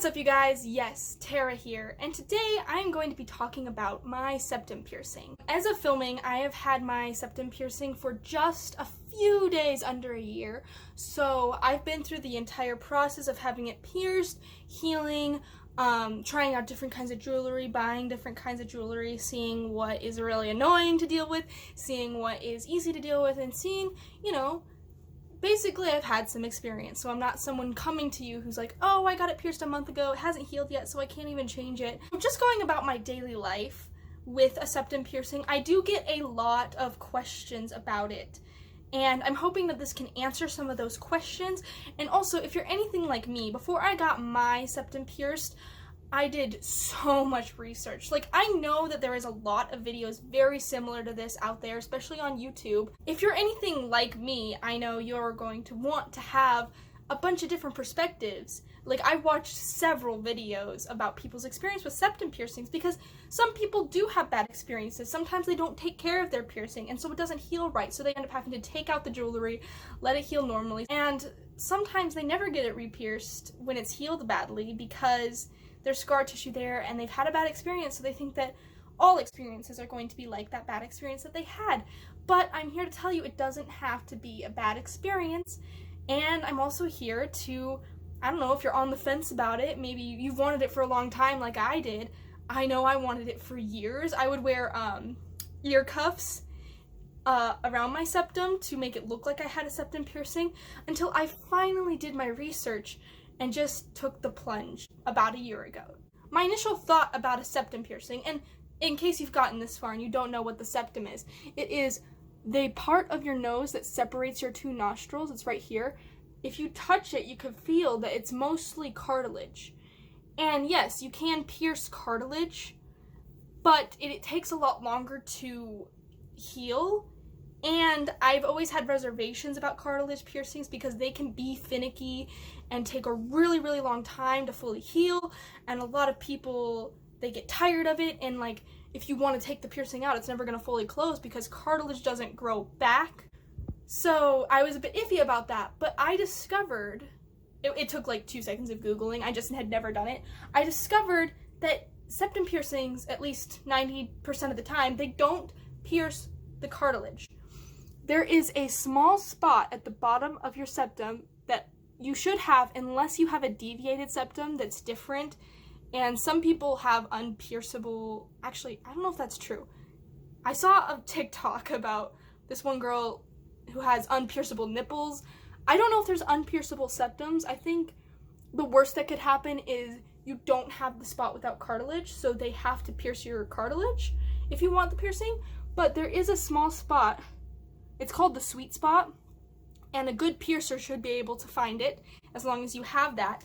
What's up, you guys? Yes, Tara here, and today I'm going to be talking about my septum piercing. As of filming, I have had my septum piercing for just a few days, under a year, so I've been through the entire process of having it pierced, healing, trying out different kinds of jewelry, buying different kinds of jewelry, seeing what is really annoying to deal with, seeing what is easy to deal with, and seeing, basically, I've had some experience, so I'm not someone coming to you who's like, oh, I got it pierced a month ago, it hasn't healed yet, so I can't even change it. I'm just going about my daily life with a septum piercing. I do get a lot of questions about it, and I'm hoping that this can answer some of those questions. And also, if you're anything like me, before I got my septum pierced, I did so much research. I know that there is a lot of videos very similar to this out there, especially on YouTube. If you're anything like me, I know you're going to want to have a bunch of different perspectives. I watched several videos about people's experience with septum piercings because some people do have bad experiences. Sometimes they don't take care of their piercing, and so it doesn't heal right, so they end up having to take out the jewelry, let it heal normally, and sometimes they never get it re-pierced when it's healed badly because there's scar tissue there and they've had a bad experience, so they think that all experiences are going to be like that bad experience that they had. But I'm here to tell you it doesn't have to be a bad experience, and I'm also here to, I don't know if you're on the fence about it, maybe you've wanted it for a long time like I did. I know I wanted it for years. I would wear ear cuffs around my septum to make it look like I had a septum piercing until I finally did my research and just took the plunge about a year ago. My initial thought about a septum piercing, and in case you've gotten this far and you don't know what the septum is, it is the part of your nose that separates your two nostrils. It's right here. If you touch it, you can feel that it's mostly cartilage. And yes, you can pierce cartilage, but it takes a lot longer to heal. And I've always had reservations about cartilage piercings because they can be finicky and take a really, really long time to fully heal. And a lot of people, they get tired of it. And if you want to take the piercing out, it's never going to fully close because cartilage doesn't grow back. So I was a bit iffy about that. But I discovered, it took 2 seconds of Googling, I just had never done it. I discovered that septum piercings, at least 90% of the time, they don't pierce the cartilage. There is a small spot at the bottom of your septum that you should have unless you have a deviated septum that's different. And some people have unpierceable, actually, I don't know if that's true. I saw a TikTok about this one girl who has unpierceable nipples. I don't know if there's unpierceable septums. I think the worst that could happen is you don't have the spot without cartilage, so they have to pierce your cartilage if you want the piercing. But there is a small spot. It's called the sweet spot, and a good piercer should be able to find it as long as you have that.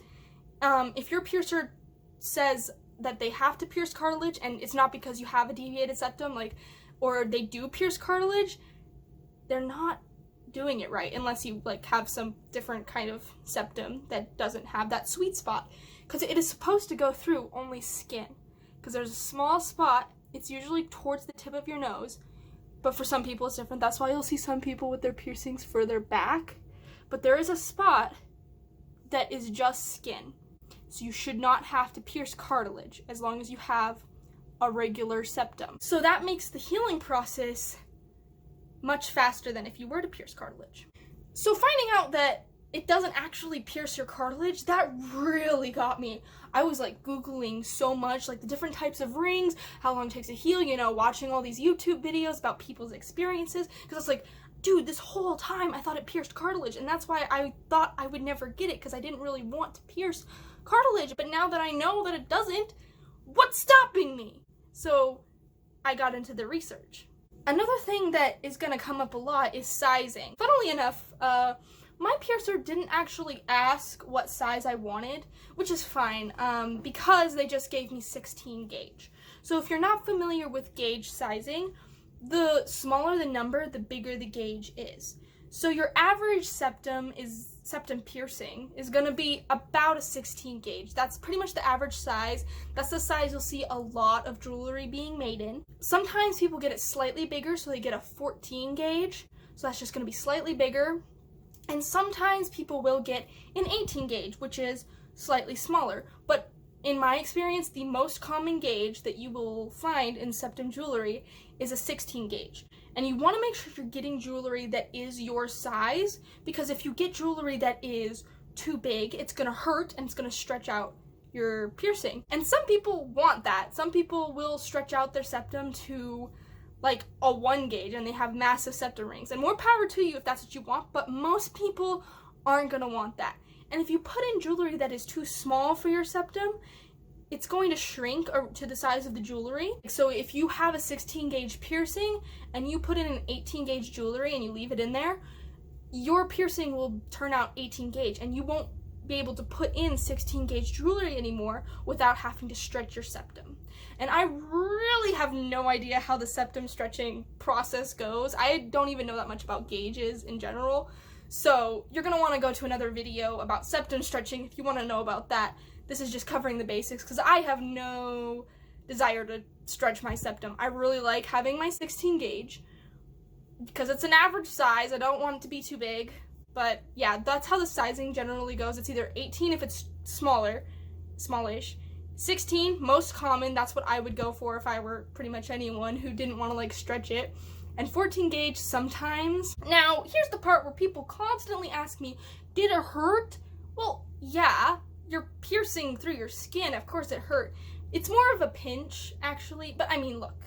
If your piercer says that they have to pierce cartilage and it's not because you have a deviated septum, or they do pierce cartilage, they're not doing it right unless you have some different kind of septum that doesn't have that sweet spot, because it is supposed to go through only skin, because there's a small spot. It's usually towards the tip of your nose. But for some people it's different. That's why you'll see some people with their piercings further back. But there is a spot that is just skin. So you should not have to pierce cartilage as long as you have a regular septum. So that makes the healing process much faster than if you were to pierce cartilage. So finding out that it doesn't actually pierce your cartilage, that really got me. I was Googling so much, the different types of rings, how long it takes to heal, watching all these YouTube videos about people's experiences, because it's dude, this whole time I thought it pierced cartilage, and that's why I thought I would never get it, because I didn't really want to pierce cartilage. But now that I know that it doesn't, what's stopping me? So I got into the research. Another thing that is going to come up a lot is sizing. Funnily enough, my piercer didn't actually ask what size I wanted, which is fine, because they just gave me 16 gauge. So if you're not familiar with gauge sizing, the smaller the number, the bigger the gauge is. So your average septum piercing is going to be about a 16 gauge. That's pretty much the average size. That's the size you'll see a lot of jewelry being made in. Sometimes people get it slightly bigger, so they get a 14 gauge. So that's just going to be slightly bigger. And sometimes people will get an 18 gauge, which is slightly smaller. But in my experience, the most common gauge that you will find in septum jewelry is a 16 gauge. And you want to make sure you're getting jewelry that is your size, because if you get jewelry that is too big, it's going to hurt and it's going to stretch out your piercing. And some people want that. Some people will stretch out their septum to like a 1 gauge and they have massive septum rings. And more power to you if that's what you want, but most people aren't going to want that. And if you put in jewelry that is too small for your septum, it's going to shrink to the size of the jewelry. So if you have a 16 gauge piercing and you put in an 18 gauge jewelry and you leave it in there, your piercing will turn out 18 gauge and you won't be able to put in 16 gauge jewelry anymore without having to stretch your septum. And I really have no idea how the septum stretching process goes. I don't even know that much about gauges in general. So you're gonna wanna go to another video about septum stretching if you wanna know about that. This is just covering the basics because I have no desire to stretch my septum. I really like having my 16 gauge because it's an average size. I don't want it to be too big. But yeah, that's how the sizing generally goes. It's either 18 if it's smaller, smallish, 16, most common, that's what I would go for if I were pretty much anyone who didn't want to like stretch it, and 14 gauge sometimes. Now, here's the part where people constantly ask me, did it hurt? Well, yeah. You're piercing through your skin, of course it hurt. It's more of a pinch, actually, but I mean, look,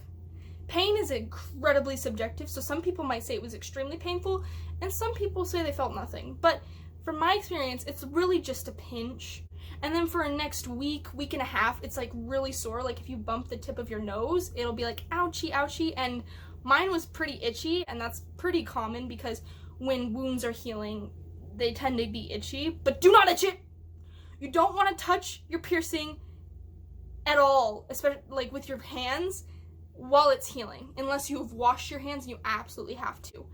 pain is incredibly subjective, so some people might say it was extremely painful, and some people say they felt nothing. But from my experience, it's really just a pinch. And then for a next week and a half, it's like really sore. Like if you bump the tip of your nose, it'll be like ouchie, ouchie, and mine was pretty itchy, and that's pretty common because when wounds are healing, they tend to be itchy, but do not itch it! You don't want to touch your piercing at all, especially like with your hands while it's healing, unless you've washed your hands and you absolutely have to.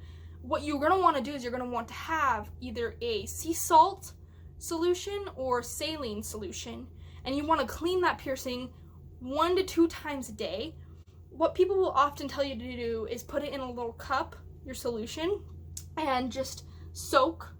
What you're going to want to do is you're going to want to have either a sea salt solution or saline solution, and you want to clean that piercing 1 to 2 times a day. What people will often tell you to do is put it in a little cup, your solution, and just soak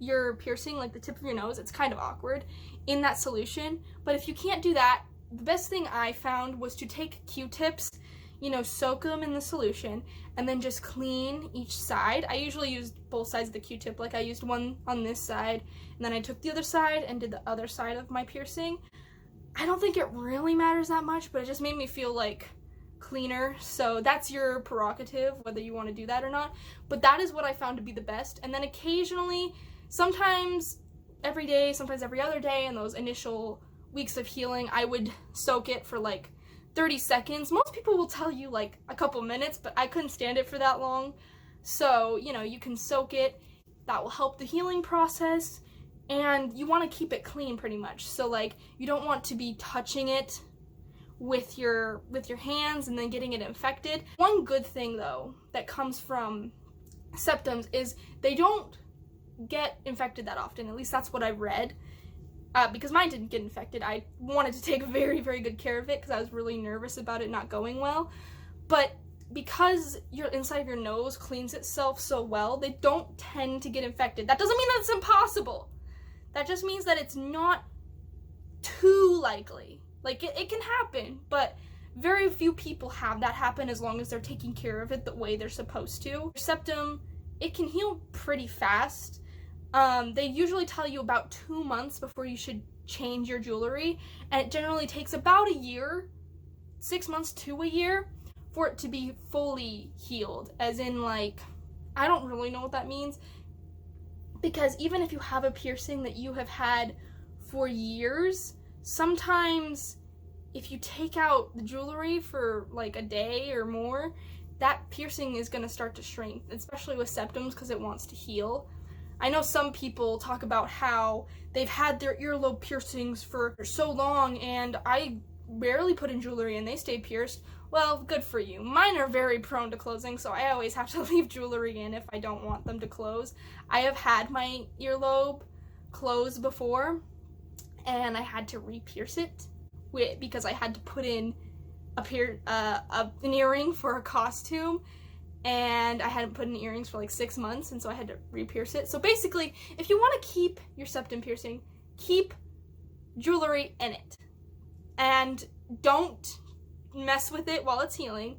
your piercing, like the tip of your nose, it's kind of awkward, in that solution. But if you can't do that, the best thing I found was to take Q-tips, you know, soak them in the solution, and then just clean each side. I usually used both sides of the Q-tip, like I used one on this side, and then I took the other side and did the other side of my piercing. I don't think it really matters that much, but it just made me feel like cleaner, so that's your prerogative, whether you want to do that or not. But that is what I found to be the best. And then occasionally, sometimes every day, sometimes every other day, in those initial weeks of healing, I would soak it for like 30 seconds. Most people will tell you like a couple minutes, but I couldn't stand it for that long. So, you know, you can soak it. That will help the healing process, and you want to keep it clean pretty much. So like, you don't want to be touching it with your hands and then getting it infected. One good thing though that comes from septums is they don't get infected that often. At least that's what I read. Because mine didn't get infected. I wanted to take very, very good care of it because I was really nervous about it not going well. But because your inside of your nose cleans itself so well, they don't tend to get infected. That doesn't mean that it's impossible. That just means that it's not too likely. Like, it can happen, but very few people have that happen as long as they're taking care of it the way they're supposed to. Your septum, it can heal pretty fast. They usually tell you about 2 months before you should change your jewelry, and it generally takes about a year, 6 months to a year, for it to be fully healed. As in, like, I don't really know what that means, because even if you have a piercing that you have had for years, sometimes if you take out the jewelry for like a day or more, that piercing is going to start to shrink, especially with septums, because it wants to heal. I know some people talk about how they've had their earlobe piercings for so long, and I rarely put in jewelry and they stay pierced. Well, good for you. Mine are very prone to closing, so I always have to leave jewelry in if I don't want them to close. I have had my earlobe close before, and I had to re-pierce it because I had to put in an earring for a costume, and I hadn't put in earrings for like 6 months, and so I had to re-pierce it. So basically, if you want to keep your septum piercing, keep jewelry in it. And don't mess with it while it's healing.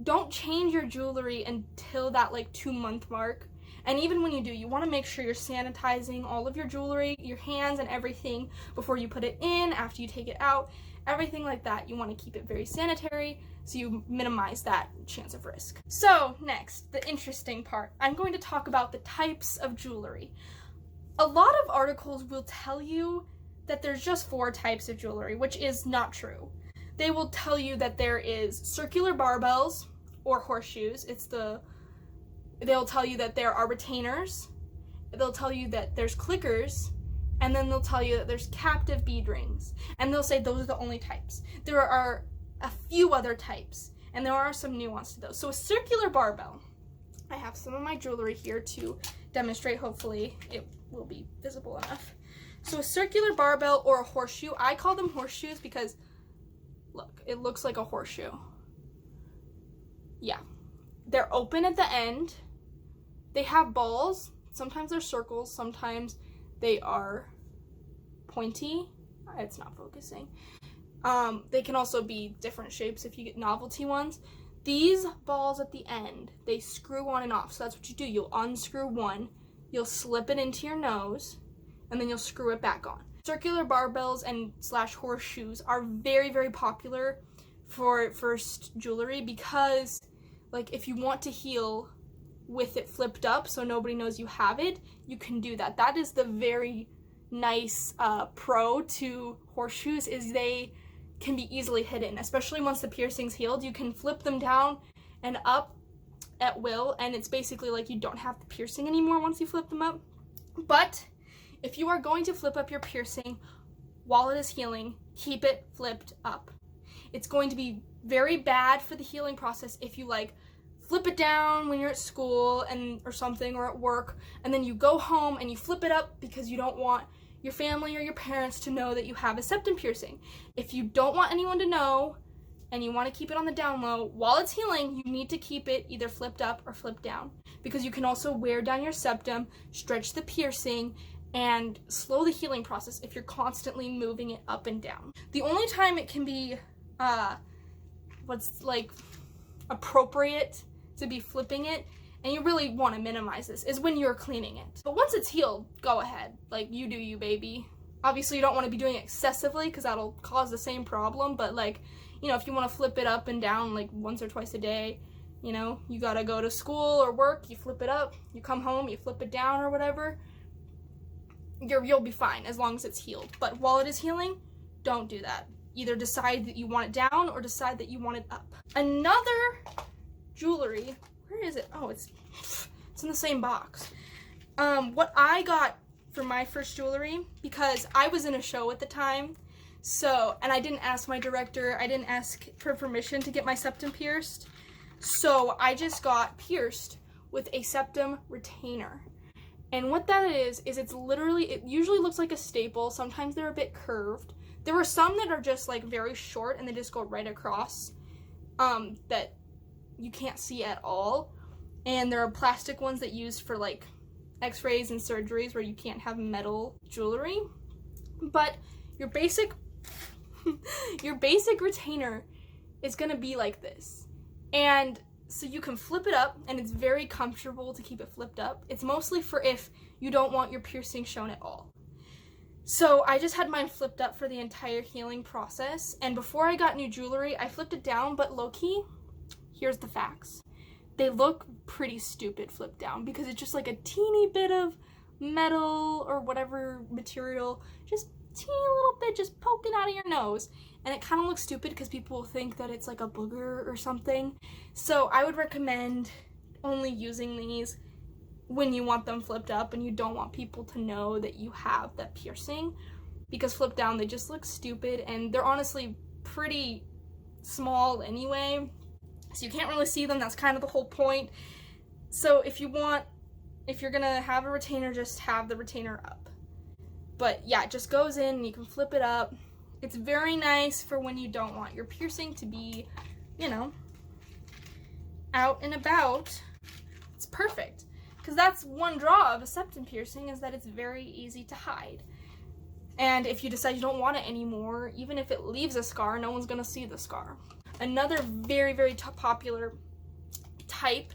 Don't change your jewelry until that like 2-month mark. And even when you do, you want to make sure you're sanitizing all of your jewelry, your hands and everything before you put it in, after you take it out, everything like that. You want to keep it very sanitary so you minimize that chance of risk. So next, the interesting part. I'm going to talk about the types of jewelry. A lot of articles will tell you that there's just 4 types of jewelry, which is not true. They will tell you that there is circular barbells or horseshoes. They'll tell you that there are retainers. They'll tell you that there's clickers, and then they'll tell you that there's captive bead rings. And they'll say those are the only types. There are a few other types, and there are some nuance to those. So a circular barbell, I have some of my jewelry here to demonstrate. Hopefully it will be visible enough. So a circular barbell or a horseshoe, I call them horseshoes because look, it looks like a horseshoe. Yeah. They're open at the end. They have balls. Sometimes they're circles. Sometimes they are pointy. It's not focusing. They can also be different shapes if you get novelty ones. These balls at the end, they screw on and off. So that's what you do. You'll unscrew one, you'll slip it into your nose, and then you'll screw it back on. Circular barbells and / horseshoes are very, very popular for first jewelry because, like, if you want to heal with it flipped up so nobody knows you have it, you can do that. That is the very nice pro to horseshoes, is they can be easily hidden, especially once the piercing's healed. You can flip them down and up at will, and it's basically like you don't have the piercing anymore once you flip them up. But if you are going to flip up your piercing while it is healing, keep it flipped up. It's going to be very bad for the healing process if you like flip it down when you're at school or something, or at work, and then you go home and you flip it up because you don't want your family or your parents to know that you have a septum piercing. If you don't want anyone to know and you want to keep it on the down low while it's healing, you need to keep it either flipped up or flipped down, because you can also wear down your septum, stretch the piercing, and slow the healing process if you're constantly moving it up and down. The only time it can be appropriate to be flipping it, and you really want to minimize this, is when you're cleaning it. But once it's healed, go ahead. Like, you do you, baby. Obviously, you don't want to be doing it excessively because that'll cause the same problem, but like, you know, if you want to flip it up and down like once or twice a day, you know, you gotta go to school or work, you flip it up, you come home, you flip it down or whatever, you'll be fine as long as it's healed. But while it is healing, don't do that. Either decide that you want it down or decide that you want it up. Another jewelry, where is it? Oh, it's in the same box. What I got for my first jewelry, because I was in a show at the time, and I didn't ask my director, I didn't ask for permission to get my septum pierced, so I just got pierced with a septum retainer. And what that is it's literally, it usually looks like a staple. Sometimes they're a bit curved. There are some that are just like very short and they just go right across, that you can't see at all. And there are plastic ones that use for like x-rays and surgeries where you can't have metal jewelry. But your basic retainer is gonna be like this. And so you can flip it up, and it's very comfortable to keep it flipped up. It's mostly for if you don't want your piercing shown at all. So I just had mine flipped up for the entire healing process, and before I got new jewelry, I flipped it down, but low-key, here's the facts. They look pretty stupid flipped down because it's just like a teeny bit of metal or whatever material, just teeny little bit just poking out of your nose. And it kind of looks stupid because people think that it's like a booger or something. So I would recommend only using these when you want them flipped up and you don't want people to know that you have that piercing, because flipped down they just look stupid, and they're honestly pretty small anyway, so you can't really see them. That's kind of the whole point. So if you're gonna have a retainer, just have the retainer up. But yeah, it just goes in and you can flip it up. It's very nice for when you don't want your piercing to be, you know, out and about. It's perfect. Because that's one draw of a septum piercing, is that it's very easy to hide. And if you decide you don't want it anymore, even if it leaves a scar, no one's gonna see the scar. Another very, very popular type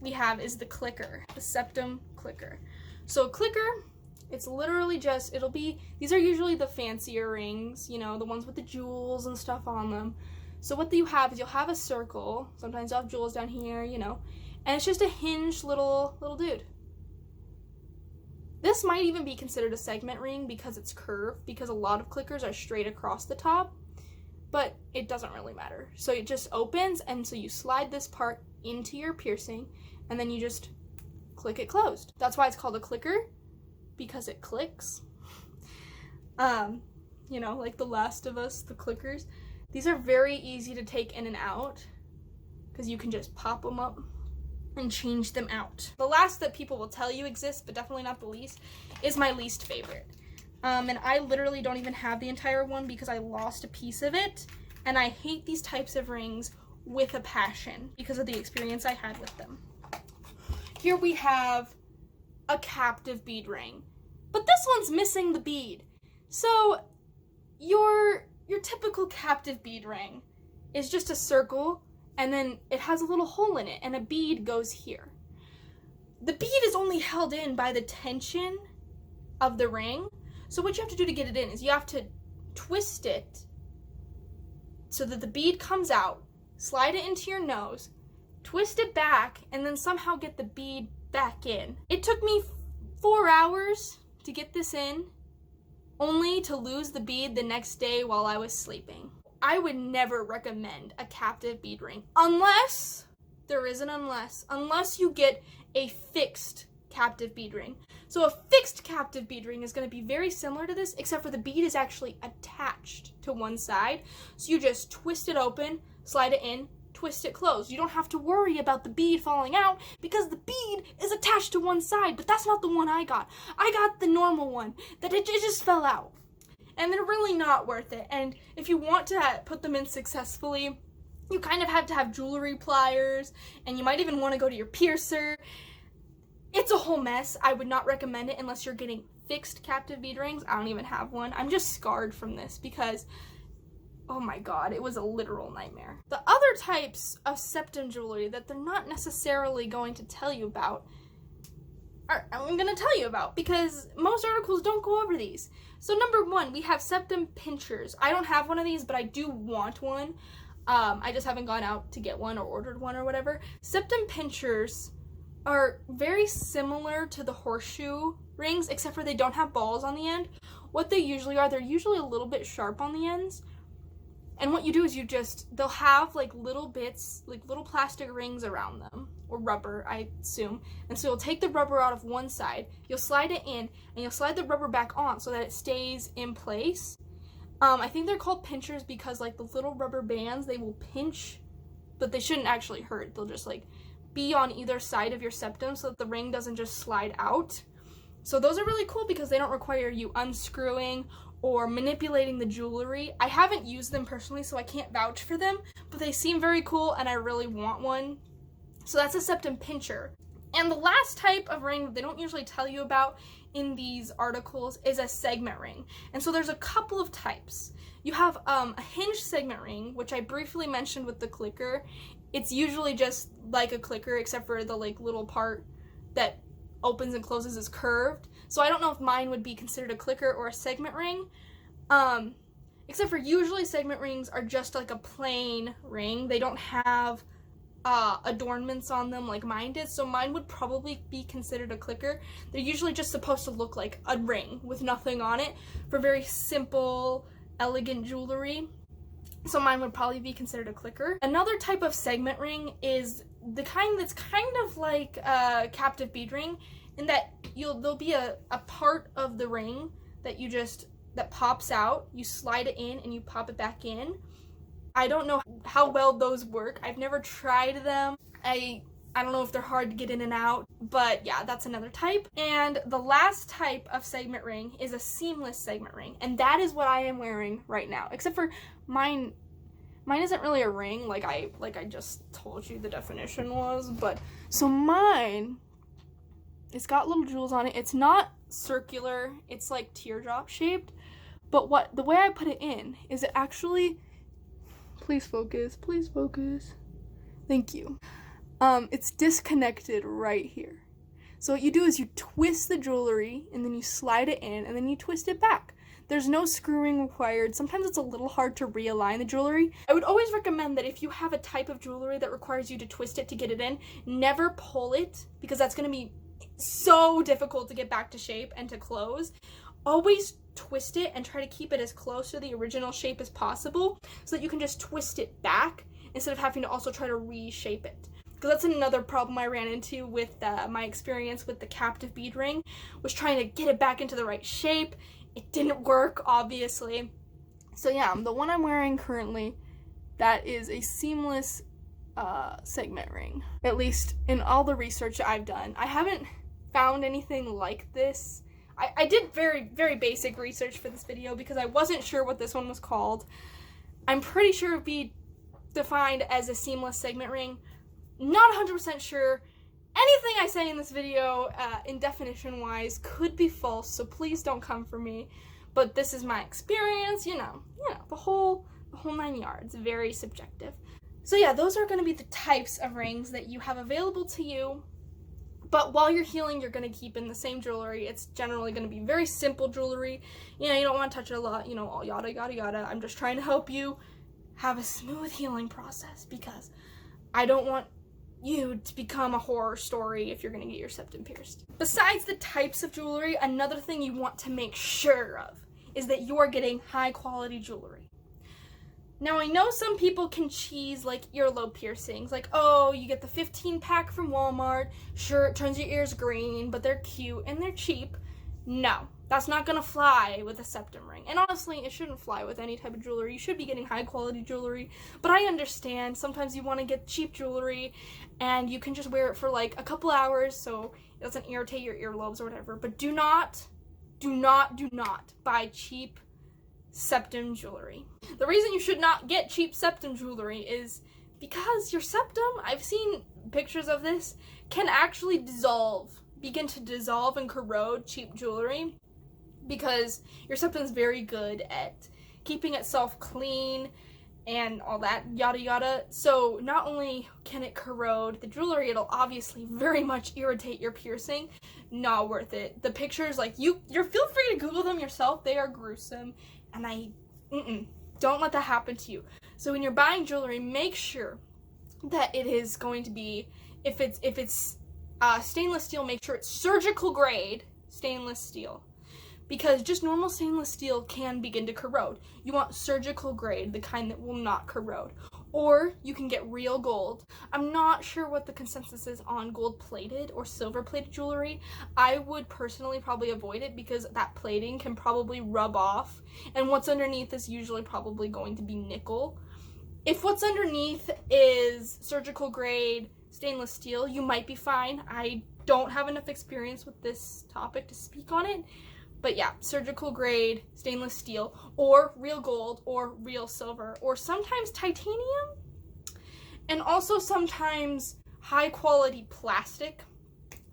we have is the clicker, the septum clicker. So a clicker, it's literally just, these are usually the fancier rings, you know, the ones with the jewels and stuff on them. So what you have is you'll have a circle, sometimes you'll have jewels down here, you know, and it's just a hinged little dude. This might even be considered a segment ring because it's curved, because a lot of clickers are straight across the top, but it doesn't really matter. So it just opens, and so you slide this part into your piercing, and then you just click it closed. That's why it's called a clicker, because it clicks. You know, like The Last of Us, the clickers. These are very easy to take in and out, because you can just pop them up and change them out. The last that people will tell you exists, but definitely not the least, is my least favorite. And I literally don't even have the entire one because I lost a piece of it, and I hate these types of rings with a passion because of the experience I had with them. Here we have a captive bead ring, but this one's missing the bead. So your typical captive bead ring is just a circle, and then it has a little hole in it, and a bead goes here. The bead is only held in by the tension of the ring. So what you have to do to get it in is you have to twist it so that the bead comes out, slide it into your nose, twist it back, and then somehow get the bead back in. It took me 4 hours to get this in, only to lose the bead the next day while I was sleeping. I would never recommend a captive bead ring unless you get a fixed captive bead ring. So a fixed captive bead ring is going to be very similar to this, except for the bead is actually attached to one side. So you just twist it open, slide it in, twist it closed. You don't have to worry about the bead falling out because the bead is attached to one side, but that's not the one I got. I got the normal one that it just fell out. And they're really not worth it. And if you want to put them in successfully, you kind of have to have jewelry pliers, and you might even want to go to your piercer. It's a whole mess. I would not recommend it unless you're getting fixed captive bead rings. I don't even have one. I'm just scarred from this because, oh my god, it was a literal nightmare. The other types of septum jewelry that they're not necessarily going to tell you about I'm going to tell you about because most articles don't go over these. So number one, we have septum pinchers. I don't have one of these, but I do want one. I just haven't gone out to get one or ordered one or whatever. Septum pinchers are very similar to the horseshoe rings, except for they don't have balls on the end. What they usually are, they're usually a little bit sharp on the ends. And what you do is they'll have like little bits, like little plastic rings around them, or rubber, I assume. And so you'll take the rubber out of one side, you'll slide it in, and you'll slide the rubber back on so that it stays in place. I think they're called pinchers because like the little rubber bands, they will pinch, but they shouldn't actually hurt. They'll just like be on either side of your septum so that the ring doesn't just slide out. So those are really cool because they don't require you unscrewing or manipulating the jewelry. I haven't used them personally, so I can't vouch for them, but they seem very cool and I really want one. So that's a septum pincher. And the last type of ring that they don't usually tell you about in these articles is a segment ring. And so there's a couple of types. You have a hinged segment ring, which I briefly mentioned with the clicker. It's usually just like a clicker, except for the like little part that opens and closes is curved. So I don't know if mine would be considered a clicker or a segment ring. Except for usually segment rings are just like a plain ring. They don't have adornments on them like mine did, so mine would probably be considered a clicker. They're usually just supposed to look like a ring with nothing on it for very simple, elegant jewelry. So mine would probably be considered a clicker. Another type of segment ring is the kind that's kind of like a captive bead ring, in that there'll be a part of the ring that pops out. You slide it in and you pop it back in. I don't know how well those work. I've never tried them. I don't know if they're hard to get in and out, but yeah, that's another type. And the last type of segment ring is a seamless segment ring, and that is what I am wearing right now, except for mine isn't really a ring like I just told you the definition was, but so mine, it's got little jewels on it. It's not circular, it's like teardrop shaped, But the way I put it in is it actually, please focus, thank you. It's disconnected right here. So what you do is you twist the jewelry and then you slide it in and then you twist it back. There's no screwing required. Sometimes it's a little hard to realign the jewelry. I would always recommend that if you have a type of jewelry that requires you to twist it to get it in, never pull it, because that's going to be so difficult to get back to shape and to close. Always twist it and try to keep it as close to the original shape as possible so that you can just twist it back instead of having to also try to reshape it. Because that's another problem I ran into with my experience with the captive bead ring, was trying to get it back into the right shape. It didn't work, obviously. So yeah, the one I'm wearing currently, that is a seamless segment ring. At least in all the research I've done. I haven't found anything like this. I did very, very basic research for this video because I wasn't sure what this one was called. I'm pretty sure it'd be defined as a seamless segment ring. Not 100% sure. Anything I say in this video, in definition-wise, could be false, so please don't come for me. But this is my experience, you know, the whole 9 yards. Very subjective. So yeah, those are going to be the types of rings that you have available to you. But while you're healing, you're going to keep in the same jewelry. It's generally going to be very simple jewelry. You know, you don't want to touch it a lot, you know, all yada, yada, yada. I'm just trying to help you have a smooth healing process because I don't want you to become a horror story if you're going to get your septum pierced. Besides the types of jewelry, another thing you want to make sure of is that you're getting high quality jewelry. Now, I know some people can cheese like earlobe piercings, like, oh, you get the 15 pack from Walmart, sure, it turns your ears green, but they're cute and they're cheap. No, that's not gonna fly with a septum ring. And honestly, it shouldn't fly with any type of jewelry. You should be getting high quality jewelry, but I understand sometimes you want to get cheap jewelry and you can just wear it for like a couple hours so it doesn't irritate your earlobes or whatever. But do not buy cheap septum jewelry. The reason you should not get cheap septum jewelry is because your septum, I've seen pictures of this, can actually begin to dissolve and corrode cheap jewelry because your septum is very good at keeping itself clean and all that yada yada. So not only can it corrode the jewelry, it'll obviously very much irritate your piercing. Not worth it. The pictures, like, you're feel free to Google them yourself. They are gruesome, and don't let that happen to you. So when you're buying jewelry, make sure that it is going to be, if it's stainless steel, make sure it's surgical grade stainless steel, because just normal stainless steel can begin to corrode. You want surgical grade, the kind that will not corrode. Or you can get real gold. I'm not sure what the consensus is on gold plated or silver plated jewelry. I would personally probably avoid it because that plating can probably rub off, and what's underneath is usually probably going to be nickel. If what's underneath is surgical grade stainless steel, you might be fine. I don't have enough experience with this topic to speak on it. But yeah, surgical grade stainless steel, or real gold, or real silver, or sometimes titanium, and also sometimes high quality plastic.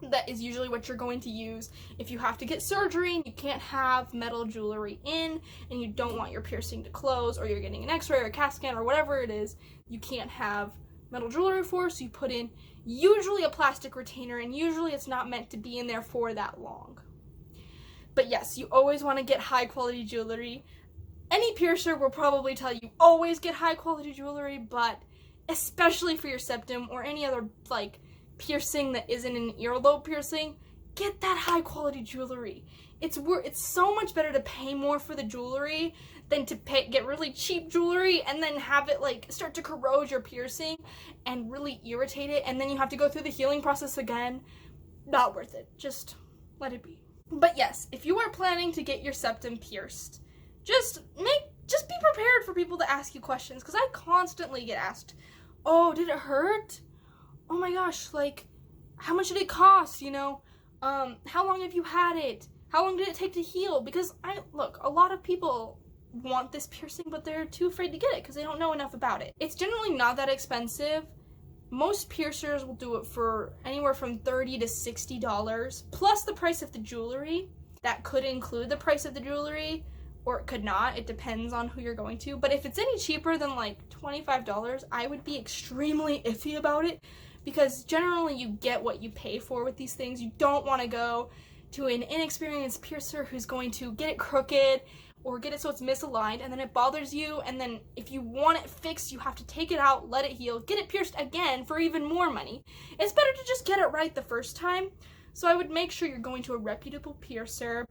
That is usually what you're going to use if you have to get surgery and you can't have metal jewelry in, and you don't want your piercing to close, or you're getting an x-ray or a CAT scan or whatever it is you can't have metal jewelry for, so you put in usually a plastic retainer, and usually it's not meant to be in there for that long. But yes, you always want to get high quality jewelry. Any piercer will probably tell you always get high quality jewelry, but especially for your septum or any other like piercing that isn't an earlobe piercing, get that high quality jewelry. It's so much better to pay more for the jewelry than to get really cheap jewelry and then have it like start to corrode your piercing and really irritate it, and then you have to go through the healing process again. Not worth it. Just let it be. But yes, if you are planning to get your septum pierced, just be prepared for people to ask you questions, because I constantly get asked, oh, did it hurt? Oh my gosh, like, how much did it cost, you know? How long have you had it? How long did it take to heal? Because look, a lot of people want this piercing, but they're too afraid to get it because they don't know enough about it. It's generally not that expensive. Most piercers will do it for anywhere from $30 to $60, plus the price of the jewelry. That could include the price of the jewelry. or it could not. It depends on who you're going to. But if it's any cheaper than like $25, I would be extremely iffy about it, because generally you get what you pay for with these things. You don't want to go to an inexperienced piercer who's going to get it crooked or get it so it's misaligned, and then it bothers you, and then if you want it fixed, you have to take it out, let it heal, get it pierced again for even more money. It's better to just get it right the first time. So I would make sure you're going to a reputable piercer.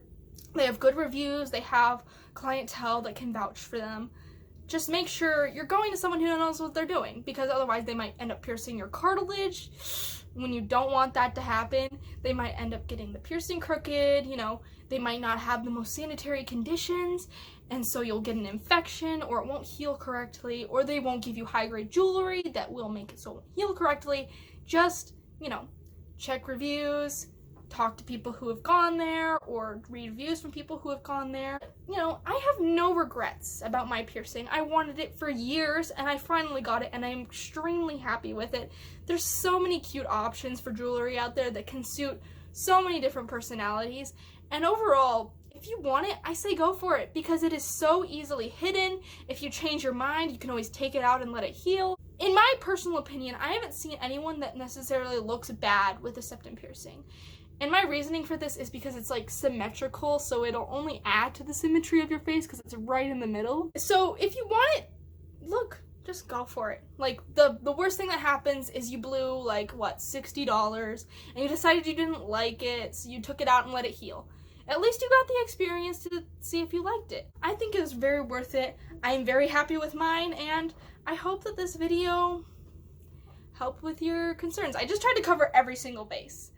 They have good reviews, they have clientele that can vouch for them. Just make sure you're going to someone who knows what they're doing, because otherwise they might end up piercing your cartilage when you don't want that to happen. They might end up getting the piercing crooked, you know, they might not have the most sanitary conditions, and so you'll get an infection, or it won't heal correctly, or they won't give you high-grade jewelry that will make it so it won't heal correctly. Just, you know, check reviews, talk to people who have gone there, or read reviews from people who have gone there. You know, I have no regrets about my piercing. I wanted it for years, and I finally got it, and I'm extremely happy with it. There's so many cute options for jewelry out there that can suit so many different personalities, and overall, if you want it, I say go for it, because it is so easily hidden. If you change your mind, you can always take it out and let it heal. In my personal opinion, I haven't seen anyone that necessarily looks bad with a septum piercing. And my reasoning for this is because it's like symmetrical, so it'll only add to the symmetry of your face because it's right in the middle. So if you want it, look, just go for it. Like, the worst thing that happens is you blew like, what, $60, and you decided you didn't like it, so you took it out and let it heal. At least you got the experience to see if you liked it. I think it was very worth it. I'm very happy with mine, and I hope that this video helped with your concerns. I just tried to cover every single base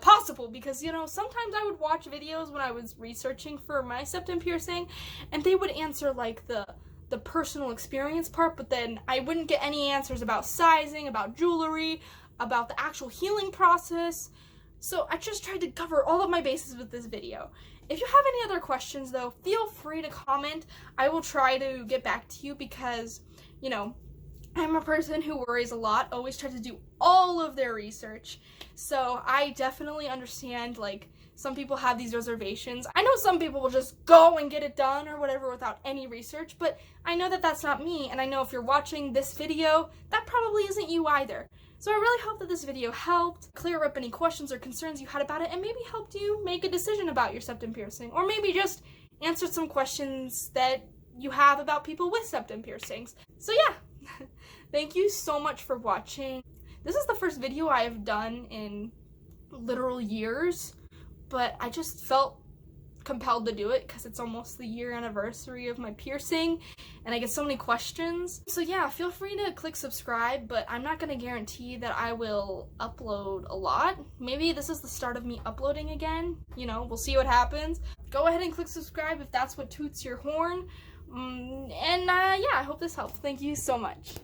possible, because, you know, sometimes I would watch videos when I was researching for my septum piercing, and they would answer like the personal experience part, but then I wouldn't get any answers about sizing, about jewelry, about the actual healing process. So I just tried to cover all of my bases with this video. If you have any other questions though, feel free to comment. I will try to get back to you, because, you know, I'm a person who worries a lot, always tries to do all of their research. So I definitely understand, like, some people have these reservations. I know some people will just go and get it done or whatever without any research, but I know that that's not me, and I know if you're watching this video, that probably isn't you either. So I really hope that this video helped clear up any questions or concerns you had about it, and maybe helped you make a decision about your septum piercing, or maybe just answered some questions that you have about people with septum piercings. So yeah. Thank you so much for watching. This is the first video I have done in literal years, but I just felt compelled to do it because it's almost the year anniversary of my piercing, and I get so many questions. So yeah, feel free to click subscribe, but I'm not going to guarantee that I will upload a lot. Maybe this is the start of me uploading again. You know, we'll see what happens. Go ahead and click subscribe if that's what toots your horn. Yeah, I hope this helped. Thank you so much.